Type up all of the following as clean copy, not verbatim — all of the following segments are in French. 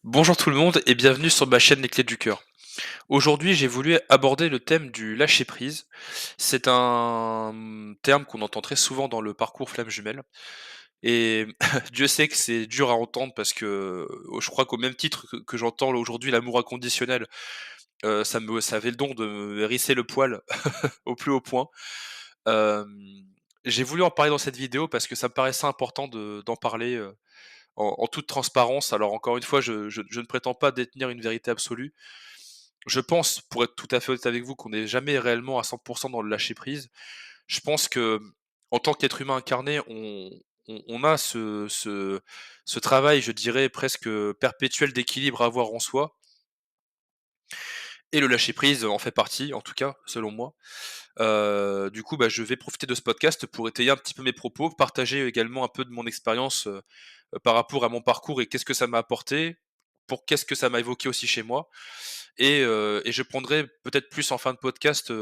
Bonjour tout le monde et bienvenue sur ma chaîne Les Clés du Cœur. Aujourd'hui, j'ai voulu aborder le thème du lâcher prise. C'est un terme qu'on entend très souvent dans le parcours flamme jumelle et Dieu sait que c'est dur à entendre parce que, je crois qu'au même titre que j'entends aujourd'hui l'amour inconditionnel, ça avait le don de me hérisser le poil au plus haut point. Hem, j'ai voulu en parler dans cette vidéo parce que ça me paraissait important d'en parler, en toute transparence. Alors encore une fois, je ne prétends pas détenir une vérité absolue. Je pense, pour être tout à fait honnête avec vous, qu'on n'est jamais réellement à 100 dans le lâcher prise. Je pense que, en tant qu'être humain incarné, on a ce travail, je dirais presque, perpétuel d'équilibre à avoir en soi et le lâcher prise en fait partie, en tout cas, selon moi. Du coup, bah, je vais profiter de ce podcast pour étayer un petit peu mes propos, partager également un peu de mon expérience, par rapport à mon parcours et qu'est-ce que ça m'a apporté, pour qu'est-ce que ça m'a évoqué aussi chez moi et je prendrai peut-être plus en fin de podcast,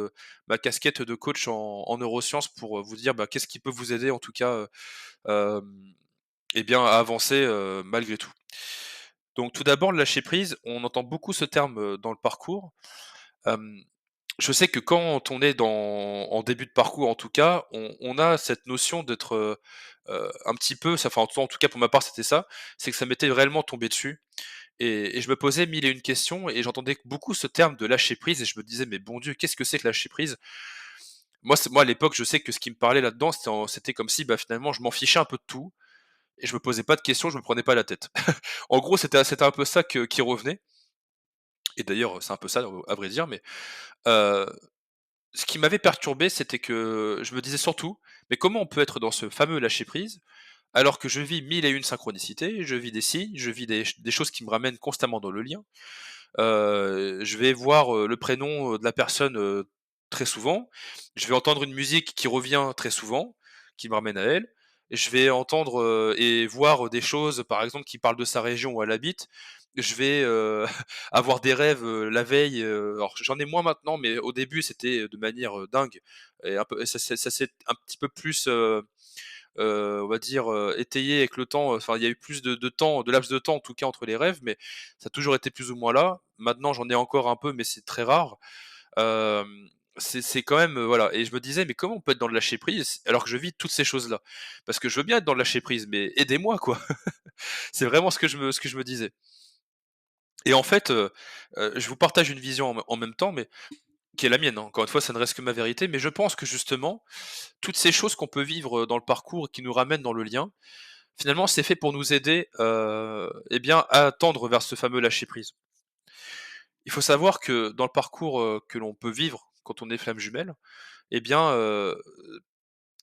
ma casquette de coach en neurosciences pour, vous dire, bah, qu'est-ce qui peut vous aider en tout cas, hem et bien à avancer, malgré tout. Donc tout d'abord, le lâcher prise, on entend beaucoup ce terme, dans le parcours. Hem, je sais que quand on est en début de parcours en tout cas, on a cette notion d'être, un petit peu ça enfin en tout cas pour ma part c'était ça, c'est que ça m'était réellement tombé dessus et je me posais mille et une questions et j'entendais beaucoup ce terme de lâcher prise et je me disais: «Mais bon Dieu, qu'est-ce que c'est que lâcher prise?» Moi à l'époque, je sais que ce qui me parlait là-dedans, c'était comme si, bah, finalement je m'en fichais un peu de tout et je me posais pas de questions, je me prenais pas la tête. En gros, c'était un peu ça qui revenait et d'ailleurs, c'est un peu ça, à vrai dire, mais heu ce qui m'avait perturbé, c'était que je me disais surtout: «Mais comment on peut être dans ce fameux lâcher prise, alors que je vis mille et une synchronicités, je vis des signes, je vis des choses qui me ramènent constamment dans le lien». Je vais voir, le prénom, de la personne, très souvent. Je vais entendre une musique qui revient très souvent, qui me ramène à elle. Je vais entendre, et voir, des choses, par exemple, qui parlent de sa région où elle habite. Je vais, avoir des rêves, la veille, alors j'en ai moins maintenant, mais au début, c'était, de manière, dingue et un peu et ça s'est un petit peu plus, on va dire, étayé avec le temps, enfin il y a eu plus de temps, de laps de temps en tout cas entre les rêves, mais ça a toujours été plus ou moins là. Maintenant j'en ai encore un peu, mais c'est très rare. Hem, c'est quand même, voilà et je me disais: «Mais comment on peut être dans le lâcher prise alors que je vis toutes ces choses-là?» Parce que je veux bien être dans le lâcher prise, mais aidez-moi quoi. C'est vraiment ce que je me disais et en fait, je vous partage une vision en même temps, mais qui est la mienne, hein. Encore une fois, ça ne reste que ma vérité, mais je pense que justement, toutes ces choses qu'on peut vivre, dans le parcours et qui nous ramènent dans le lien, finalement, c'est fait pour nous aider, et bien, à tendre vers ce fameux lâcher prise. Il faut savoir que dans le parcours, que l'on peut vivre quand on est flamme jumelle, eh bien,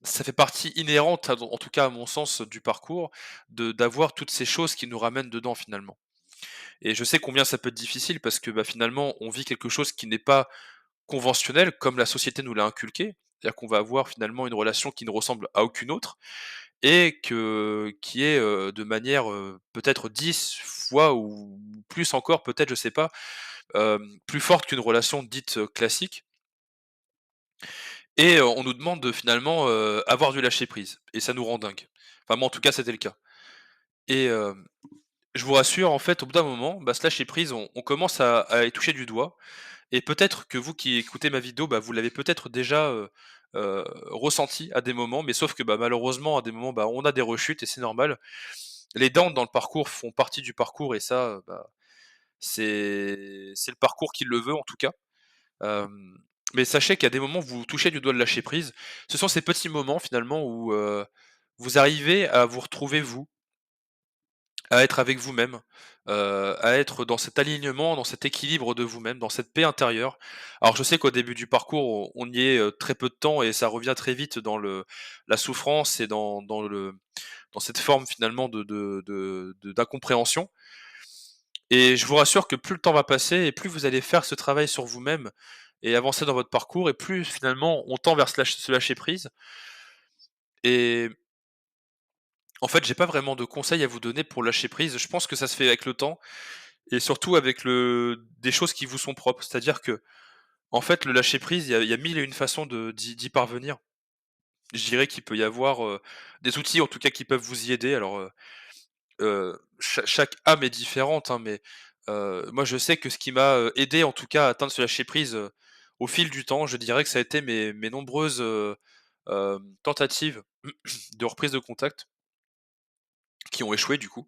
ça fait partie inhérente à en tout cas à mon sens du parcours, de d'avoir toutes ces choses qui nous ramènent dedans finalement. Et je sais combien ça peut être difficile parce que, bah, finalement, on vit quelque chose qui n'est pas conventionnel comme la société nous l'a inculqué. C'est-à-dire qu'on va avoir finalement une relation qui ne ressemble à aucune autre et qui est, de manière, peut-être 10 fois ou plus encore peut-être, je sais pas, plus forte qu'une relation dite, classique et on nous demande de finalement, avoir du lâcher prise et ça nous rend dingue. Enfin moi en tout cas c'était le cas et je vous rassure en fait au bout d'un moment, bah, ce lâcher prise on commence à y toucher du doigt et peut-être que vous qui écoutez ma vidéo, bah, vous l'avez peut-être déjà, ressenti à des moments mais sauf que, bah, malheureusement à des moments, bah, on a des rechutes et c'est normal. Les dents dans le parcours font partie du parcours et ça, bah, c'est le parcours qui le veut en tout cas. Hem, mais sachez qu'il y a des moments où vous touchez du doigt le lâcher prise. Ce sont ces petits moments finalement où, vous arrivez à vous retrouver vous, à être avec vous-même, à être dans cet alignement, dans cet équilibre de vous-même, dans cette paix intérieure. Alors je sais qu'au début du parcours, on y est, très peu de temps et ça revient très vite dans la souffrance et dans cette forme finalement d'incompréhension. Et je vous rassure que plus le temps va passer et plus vous allez faire ce travail sur vous-même et avancer dans votre parcours et plus finalement on tend vers ce lâcher prise. Et en fait, j'ai pas vraiment de conseils à vous donner pour lâcher prise. Je pense que ça se fait avec le temps et surtout avec des choses qui vous sont propres. C'est-à-dire que, en fait, le lâcher prise, il y a 1000 et une façons d'y parvenir. Je dirais qu'il peut y avoir, des outils en tout cas qui peuvent vous y aider. Alors, chaque âme est différente, hein, mais moi je sais que ce qui m'a, aidé en tout cas à atteindre ce lâcher prise, au fil du temps, je dirais que ça a été mes nombreuses, tentatives de reprise de contact qui ont échoué du coup.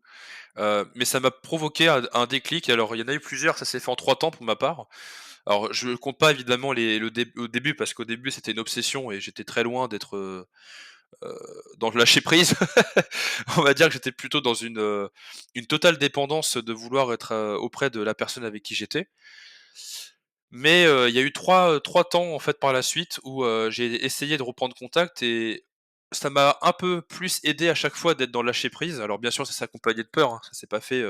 Mais ça m'a provoqué un déclic. Alors il y en a eu plusieurs, ça s'est fait en 3 temps pour ma part. Alors je compte pas évidemment au début parce qu'au début c'était une obsession et j'étais très loin d'être, heu, dans le lâcher prise. On va dire que j'étais plutôt dans une totale dépendance de vouloir être, auprès de la personne avec qui j'étais. Mais, il y a eu 3 temps en fait par la suite où, j'ai essayé de reprendre contact et ça m'a un peu plus aidé à chaque fois d'être dans le lâcher prise. Alors bien sûr ça s'est accompagné de peur, hein, ça s'est pas fait,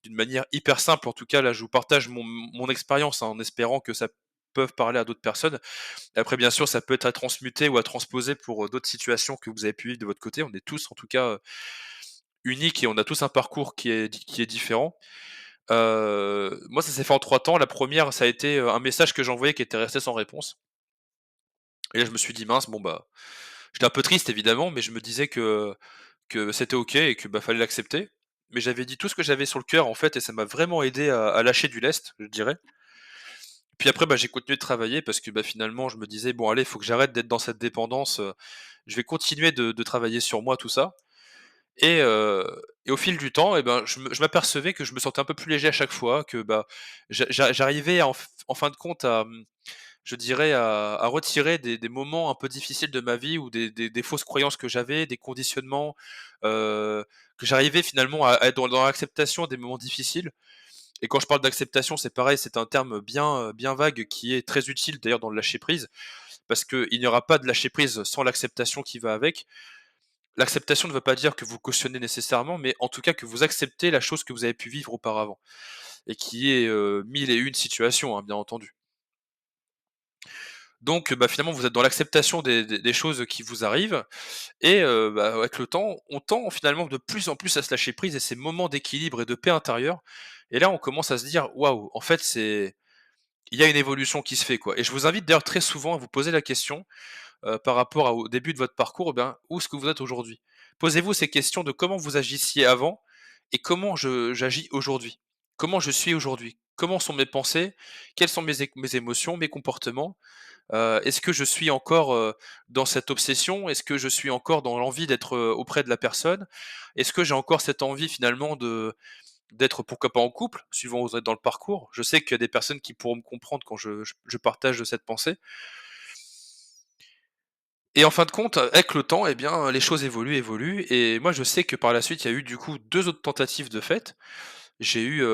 d'une manière hyper simple. En tout cas là je vous partage mon expérience, hein, en espérant que ça peuvent parler à d'autres personnes. Après bien sûr ça peut être à transmuter ou à transposer pour, d'autres situations que vous avez pu vivre de votre côté. On est tous en tout cas, uniques et on a tous un parcours qui est différent. Moi, ça s'est fait en 3 temps. La première, ça a été, un message que j'ai envoyé qui était resté sans réponse et là, je me suis dit: «Mince, bon, bah» j'étais un peu triste évidemment, mais je me disais que c'était OK et que, bah, fallait l'accepter. Mais j'avais dit tout ce que j'avais sur le cœur, en fait et ça m'a vraiment aidé à lâcher du lest, je dirais. Puis après, bah, j'ai continué de travailler parce que, bah, finalement, je me disais: «Bon allez, il faut que j'arrête d'être dans cette dépendance, je vais continuer de travailler sur moi», tout ça. Et au fil du temps et ben, je m'apercevais que je me sentais un peu plus léger à chaque fois, que, bah, j'arrivais en fin de compte à, je dirais à retirer des moments un peu difficiles de ma vie ou des fausses croyances que j'avais, des conditionnements, que j'arrivais finalement à être dans l'acceptation des moments difficiles. Et quand je parle d'acceptation, c'est pareil, c'est un terme bien vague qui est très utile d'ailleurs dans le lâcher prise, parce qu'il n'y aura pas de lâcher prise sans l'acceptation qui va avec. L'acceptation ne veut pas dire que vous cautionnez nécessairement, mais en tout cas que vous acceptez la chose que vous avez pu vivre auparavant et qui est, 1000 et une situations, hein, bien entendu. Donc, bah, finalement, vous êtes dans l'acceptation des choses qui vous arrivent et bah, avec le temps, on tend finalement de plus en plus à se lâcher prise et ces moments d'équilibre et de paix intérieure et là, on commence à se dire: «Waouh, en fait, c'est il y a une évolution qui se fait, quoi» et je vous invite d'ailleurs très souvent à vous poser la question, par rapport au début de votre parcours, eh bien, où est-ce que vous êtes aujourd'hui? Posez-vous ces questions de comment vous agissiez avant et comment j'agis aujourd'hui? Comment je suis aujourd'hui? Comment sont mes pensées? Quelles sont mes émotions, mes comportements? Est-ce que je suis encore, dans cette obsession? Est-ce que je suis encore dans l'envie d'être, auprès de la personne? Est-ce que j'ai encore cette envie finalement d'être pourquoi pas en couple, suivant où vous êtes dans le parcours? Je sais qu'il y a des personnes qui pourront me comprendre quand je partage de cette pensée. Et en fin de compte, avec le temps, eh bien, les choses évoluent et moi je sais que par la suite, il y a eu du coup 2 autres tentatives de fait. J'ai eu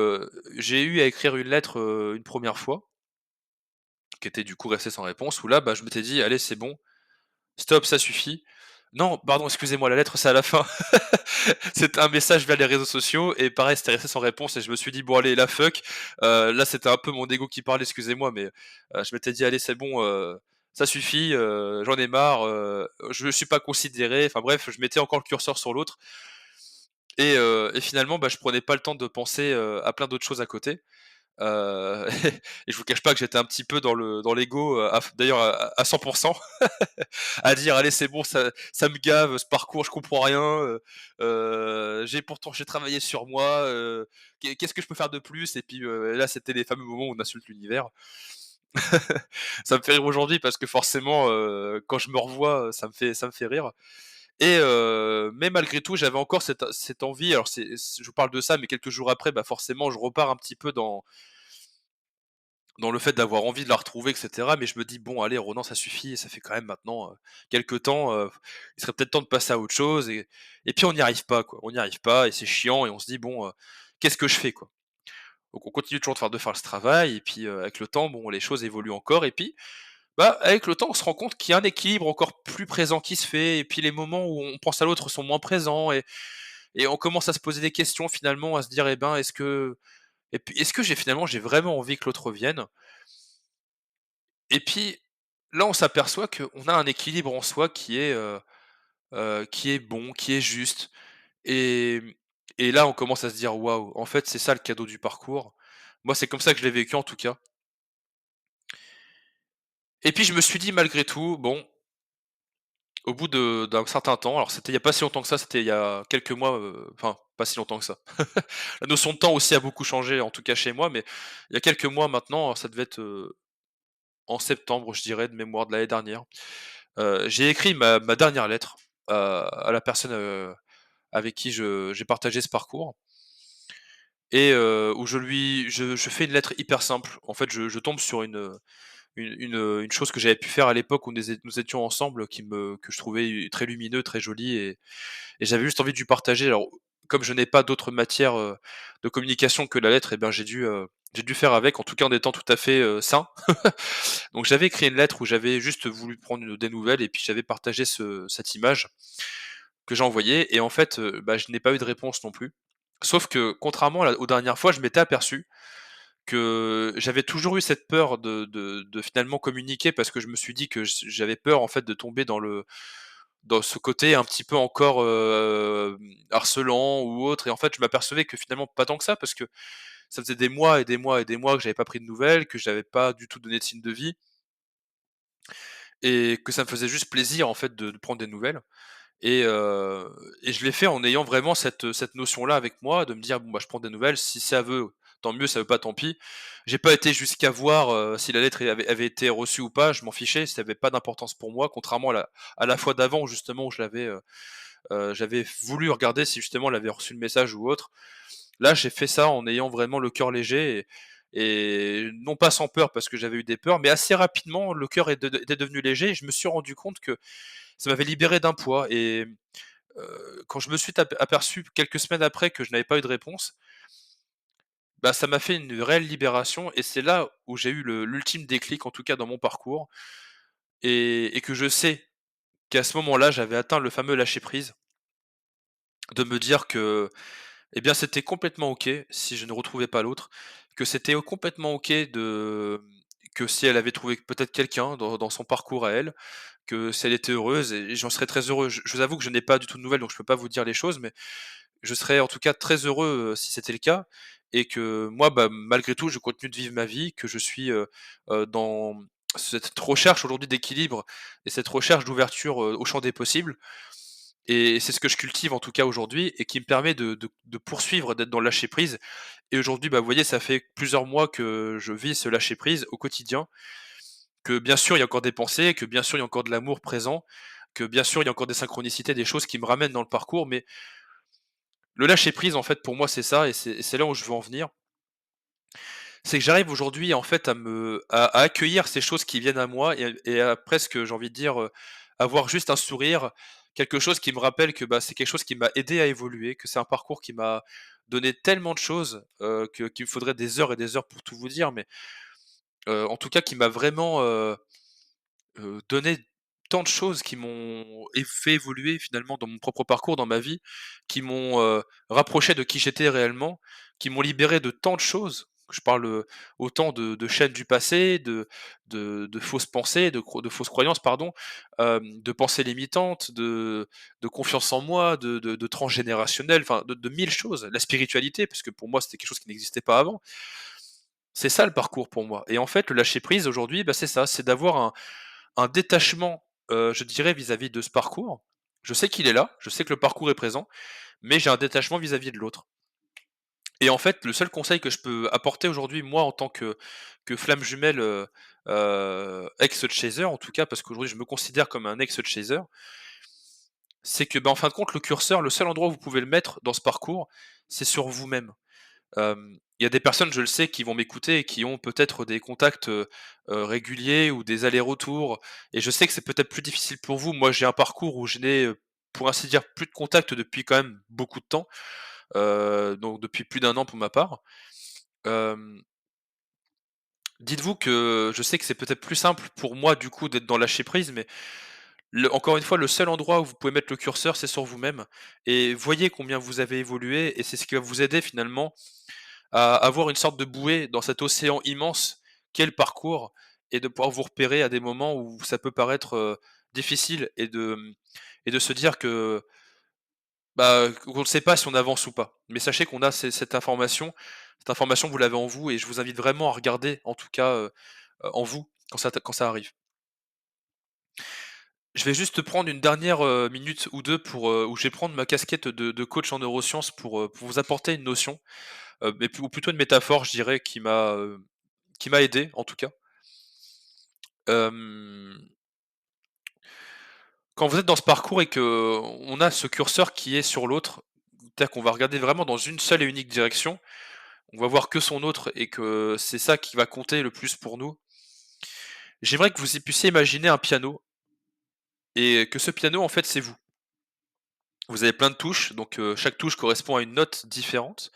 à écrire une lettre, une première fois, qui était du coup restée sans réponse, où là, bah, je m'étais dit: «Allez, c'est bon, stop, ça suffit». Non, pardon, excusez-moi, la lettre, c'est à la fin. C'était un message via les réseaux sociaux et pareil, c'était resté sans réponse et je me suis dit: «Bon allez, la fuck». Là, c'était un peu mon ego qui parlait, excusez-moi, mais je m'étais dit: «Allez, c'est bon, ça suffit, j'en ai marre, je suis pas considéré». Enfin bref, je mettais encore le curseur sur l'autre et finalement, bah, je prenais pas le temps de penser, à plein d'autres choses à côté. Heu et je vous cache pas que j'étais un petit peu dans l'ego, à f d'ailleurs à 100 à dire: «Allez, c'est bon, ça me gave, ce parcours, je comprends rien, j'ai travaillé sur moi, qu'est-ce que je peux faire de plus?» et puis, là, c'était les fameux moments où on insulte l'univers. Ça me fait rire aujourd'hui parce que forcément, quand je me revois, ça me fait rire mais malgré tout, j'avais encore cette envie. Alors je vous parle de ça, mais quelques jours après, bah, forcément, je repars un petit peu dans le fait d'avoir envie de la retrouver et cetera, mais je me dis: «Bon allez Ronan, ça suffit, ça fait quand même maintenant, quelque temps, il serait peut-être temps de passer à autre chose» et puis on n'y arrive pas quoi. On n'y arrive pas et c'est chiant et on se dit: «Bon, qu'est-ce que je fais quoi?» Donc on continue toujours de faire ce travail et puis, avec le temps, bon les choses évoluent encore et puis, bah, avec le temps, on se rend compte qu'il y a un équilibre encore plus présent qui se fait et puis les moments où on pense à l'autre sont moins présents et on commence à se poser des questions finalement, à se dire: «Eh ben, est-ce que j'ai vraiment envie que l'autre vienne?» Et puis, là, on s'aperçoit qu'on a un équilibre en soi qui est bon, qui est juste et et là, on commence à se dire: «Waouh, en fait, c'est ça le cadeau du parcours». Moi, c'est comme ça que je l'ai vécu en tout cas et puis je me suis dit malgré tout: «Bon, au bout d'un certain temps, alors c'était il y a pas si longtemps que ça, c'était il y a quelques mois, enfin pas si longtemps que ça. La notion de temps aussi a beaucoup changé, en tout cas chez moi, mais il y a quelques mois maintenant, ça devait être, en septembre, je dirais, de mémoire de l'année dernière. J'ai écrit ma dernière lettre, à la personne, avec qui j'ai partagé ce parcours et où je fais une lettre hyper simple. En fait, je tombe sur une chose que j'avais pu faire à l'époque où nous étions ensemble que je trouvais très lumineux, très joli et j'avais juste envie de lui partager. Alors, comme je n'ai pas d'autre matière, de communication que la lettre et bien j'ai dû faire avec, en tout cas en étant tout à fait, sain. Donc j'avais écrit une lettre où j'avais juste voulu prendre des nouvelles et puis j'avais partagé cette image que j'ai envoyée et en fait, bah, je n'ai pas eu de réponse non plus. Sauf que contrairement aux dernières fois, je m'étais aperçu que j'avais toujours eu cette peur de finalement communiquer parce que je me suis dit que j'avais peur en fait de tomber dans ce côté un petit peu encore, harcelant ou autre et en fait, je m'apercevais que finalement pas tant que ça parce que ça faisait des mois et des mois et des mois que j'avais pas pris de nouvelles, que j'avais pas du tout donné de signe de vie et que ça me faisait juste plaisir en fait de prendre des nouvelles et heu et je l'ai fait en ayant vraiment cette notion-là avec moi, de me dire: «Bon, bah, je prends des nouvelles, si ça veut, tant mieux, ça veut pas, tant pis». J'ai pas été jusqu'à voir, si la lettre avait été reçue ou pas, je m'en fichais, ça avait pas d'importance pour moi, contrairement à la fois d'avant où justement où j'avais voulu regarder si justement elle avait reçu le message ou autre. Là, j'ai fait ça en ayant vraiment le cœur léger et non pas sans peur parce que j'avais eu des peurs, mais assez rapidement le cœur était devenu léger et je me suis rendu compte que ça m'avait libéré d'un poids et quand je me suis aperçu quelques semaines après que je n'avais pas eu de réponse, bah, ça m'a fait une réelle libération et c'est là où j'ai eu l'ultime déclic, en tout cas dans mon parcours et que je sais qu'à ce moment-là, j'avais atteint le fameux lâcher prise, de me dire que, eh bien, c'était complètement OK si je ne retrouvais pas l'autre, que c'était complètement OK que si elle avait trouvé peut-être quelqu'un dans son parcours à elle, que si elle était heureuse et j'en serais très heureux. Je vous avoue que je n'ai pas du tout de nouvelles, donc je peux pas vous dire les choses, mais je serais en tout cas très heureux, si c'était le cas et que moi, bah, malgré tout, je continue de vivre ma vie, que je suis, dans cette recherche aujourd'hui d'équilibre et cette recherche d'ouverture, au champ des possibles et c'est ce que je cultive en tout cas aujourd'hui et qui me permet de poursuivre, d'être dans le lâcher prise et aujourd'hui, bah, vous voyez, ça fait plusieurs mois que je vis ce lâcher prise au quotidien, que bien sûr, il y a encore des pensées, que bien sûr, il y a encore de l'amour présent, que bien sûr, il y a encore des synchronicités, des choses qui me ramènent dans le parcours, mais le lâcher prise, en fait, pour moi, c'est ça et c'est là où je veux en venir. C'est que j'arrive aujourd'hui, en fait, à accueillir ces choses qui viennent à moi et à presque, j'ai envie de dire, avoir juste un sourire, quelque chose qui me rappelle que, bah, c'est quelque chose qui m'a aidé à évoluer, que c'est un parcours qui m'a donné tellement de choses, qu'il me faudrait des heures et des heures pour tout vous dire, mais, en tout cas qui m'a vraiment, donné tant de choses qui m'ont fait évoluer finalement dans mon propre parcours, dans ma vie, qui m'ont, rapproché de qui j'étais réellement, qui m'ont libéré de tant de choses. Je parle, autant de chaînes du passé, de fausses pensées, de fausses croyances pardon, de pensées limitantes, de confiance en moi, de transgénérationnel, enfin de 1000 choses. La spiritualité, parce que pour moi c'était quelque chose qui n'existait pas avant. C'est ça le parcours pour moi et en fait le lâcher prise aujourd'hui, bah, c'est ça, c'est d'avoir un détachement, je dirais vis-à-vis de ce parcours. Je sais qu'il est là, je sais que le parcours est présent, mais j'ai un détachement vis-à-vis de l'autre. Et en fait, le seul conseil que je peux apporter aujourd'hui, moi, en tant que flamme jumelle, ex-chaser en tout cas, parce qu'aujourd'hui je me considère comme un ex-chaser, c'est que, bah, en fin de compte, le curseur, le seul endroit où vous pouvez le mettre dans ce parcours, c'est sur vous-même. Il y a des personnes, je le sais, qui vont m'écouter et qui ont peut-être des contacts, réguliers ou des allers-retours et je sais que c'est peut-être plus difficile pour vous. Moi, j'ai un parcours où je n'ai, pour ainsi dire, plus de contact depuis quand même beaucoup de temps, donc depuis plus d'1 an pour ma part. Hem, Dites-vous que je sais que c'est peut-être plus simple pour moi, du coup, d'être dans lâcher prise, mais encore une fois, le seul endroit où vous pouvez mettre le curseur, c'est sur vous-même et voyez combien vous avez évolué et c'est ce qui va vous aider finalement à avoir une sorte de bouée dans cet océan immense qu'est le parcours et de pouvoir vous repérer à des moments où ça peut paraître, difficile et de se dire que, bah, qu'on ne sait pas si on avance ou pas. Mais sachez qu'on a cette information vous l'avez en vous et je vous invite vraiment à regarder en tout cas, en vous quand ça arrive. Je vais juste prendre une dernière, minute ou 2 pour, où je vais prendre ma casquette de coach en neurosciences pour vous apporter une notion, mais ou plutôt une métaphore, je dirais, qui m'a aidé, en tout cas. Hem, Quand vous êtes dans ce parcours et que on a ce curseur qui est sur l'autre, c'est-à-dire qu'on va regarder vraiment dans une seule et unique direction, on va voir que son autre et que c'est ça qui va compter le plus pour nous. J'aimerais que vous y puissiez imaginer un piano et que ce piano, en fait, c'est vous. Vous avez plein de touches, donc chaque touche correspond à une note différente.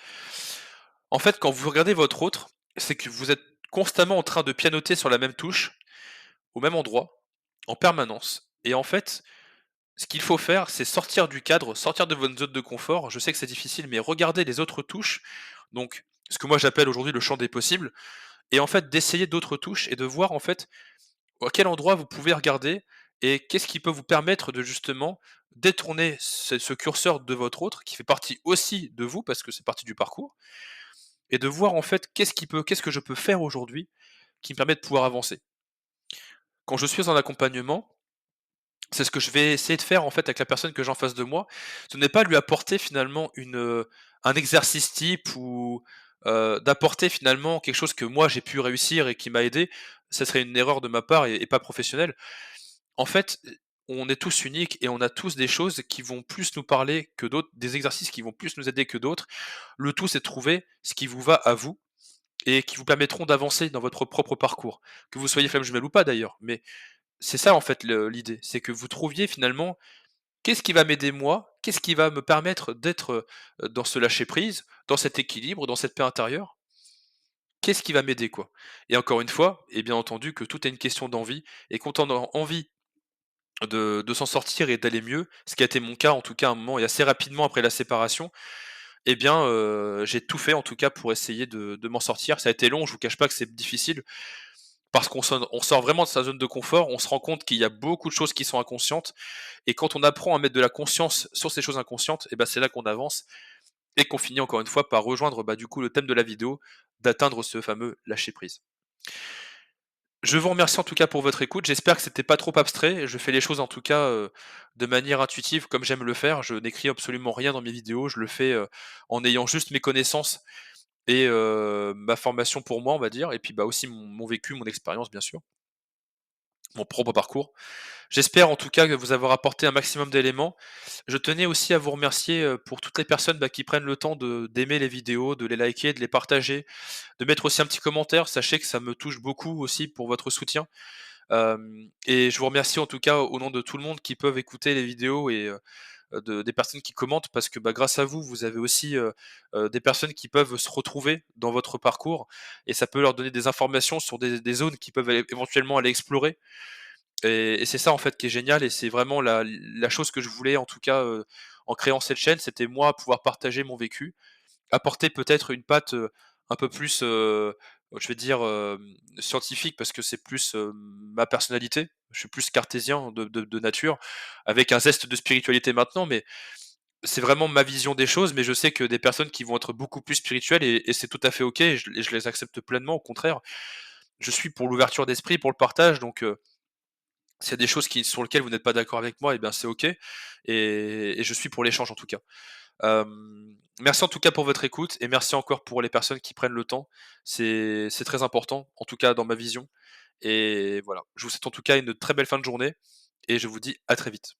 En fait, quand vous regardez votre autre, c'est que vous êtes constamment en train de pianoter sur la même touche, au même endroit, en permanence. Et en fait, ce qu'il faut faire, c'est sortir du cadre, sortir de votre zone de confort. Je sais que c'est difficile, mais regardez les autres touches, donc ce que moi j'appelle aujourd'hui le champ des possibles, et en fait d'essayer d'autres touches et de voir en fait à quel endroit vous pouvez regarder et qu'est-ce qui peut vous permettre de justement détourner ce curseur de votre autre, qui fait partie aussi de vous, parce que c'est partie du parcours, et de voir en fait qu'est-ce que je peux faire aujourd'hui qui me permet de pouvoir avancer. Quand je suis en accompagnement, c'est ce que je vais essayer de faire en fait avec la personne que j'ai en face de moi. Ce n'est pas lui apporter finalement un exercice type ou, d'apporter finalement quelque chose que moi j'ai pu réussir et qui m'a aidé. Ça serait une erreur de ma part et pas professionnelle. En fait, on est tous uniques et on a tous des choses qui vont plus nous parler que d'autres, des exercices qui vont plus nous aider que d'autres. Le tout, c'est de trouver ce qui vous va à vous et qui vous permettront d'avancer dans votre propre parcours. Que vous soyez flamme jumelle ou pas d'ailleurs, mais c'est ça en fait l'idée, c'est que vous trouviez finalement qu'est-ce qui va m'aider moi? Qu'est-ce qui va me permettre d'être, dans ce lâcher prise, dans cet équilibre, dans cette paix intérieure? Qu'est-ce qui va m'aider quoi? Et encore une fois, et bien entendu que tout est une question d'envie et quand on a envie de s'en sortir et d'aller mieux, ce qui a été mon cas en tout cas à un moment et assez rapidement après la séparation, eh bien, j'ai tout fait en tout cas pour essayer de m'en sortir. Ça a été long, je vous cache pas que c'est difficile parce on sort vraiment de sa zone de confort, on se rend compte qu'il y a beaucoup de choses qui sont inconscientes et quand on apprend à mettre de la conscience sur ces choses inconscientes et ben c'est là qu'on avance et qu'on finit encore une fois par rejoindre, bah, du coup le thème de la vidéo, d'atteindre ce fameux lâcher prise. Je vous remercie en tout cas pour votre écoute. J'espère que c'était pas trop abstrait. Je fais les choses en tout cas, de manière intuitive comme j'aime le faire. Je n'écris absolument rien dans mes vidéos. Je le fais, en ayant juste mes connaissances et ma formation pour moi, on va dire et puis, bah, aussi mon vécu, mon expérience bien sûr, mon propre parcours. J'espère en tout cas que vous avoir apporté un maximum d'éléments. Je tenais aussi à vous remercier, pour toutes les personnes, bah, qui prennent le temps de d'aimer les vidéos, de les liker, de les partager, de mettre aussi un petit commentaire. Sachez que ça me touche beaucoup aussi pour votre soutien. Et je vous remercie en tout cas au nom de tout le monde qui peuvent écouter les vidéos et des personnes qui commentent parce que, bah, grâce à vous, vous avez aussi, des personnes qui peuvent se retrouver dans votre parcours et ça peut leur donner des informations sur des zones qu'ils peuvent éventuellement aller explorer et c'est ça en fait qui est génial et c'est vraiment la chose que je voulais en tout cas, en créant cette chaîne, c'était moi pouvoir partager mon vécu, apporter peut-être une patte, un peu plus, je vais dire, scientifique parce que c'est plus, ma personnalité. Je suis plus cartésien de nature, avec un zeste de spiritualité maintenant, mais c'est vraiment ma vision des choses. Mais je sais que des personnes qui vont être beaucoup plus spirituelles et c'est tout à fait OK et je les accepte pleinement, au contraire. Je suis pour l'ouverture d'esprit, pour le partage, donc s'il y a des choses qui sur lesquelles vous n'êtes pas d'accord avec moi et bien c'est OK et je suis pour l'échange en tout cas. Merci en tout cas pour votre écoute et merci encore pour les personnes qui prennent le temps. C'est très important, en tout cas dans ma vision et voilà. Je vous souhaite en tout cas une très belle fin de journée et je vous dis à très vite.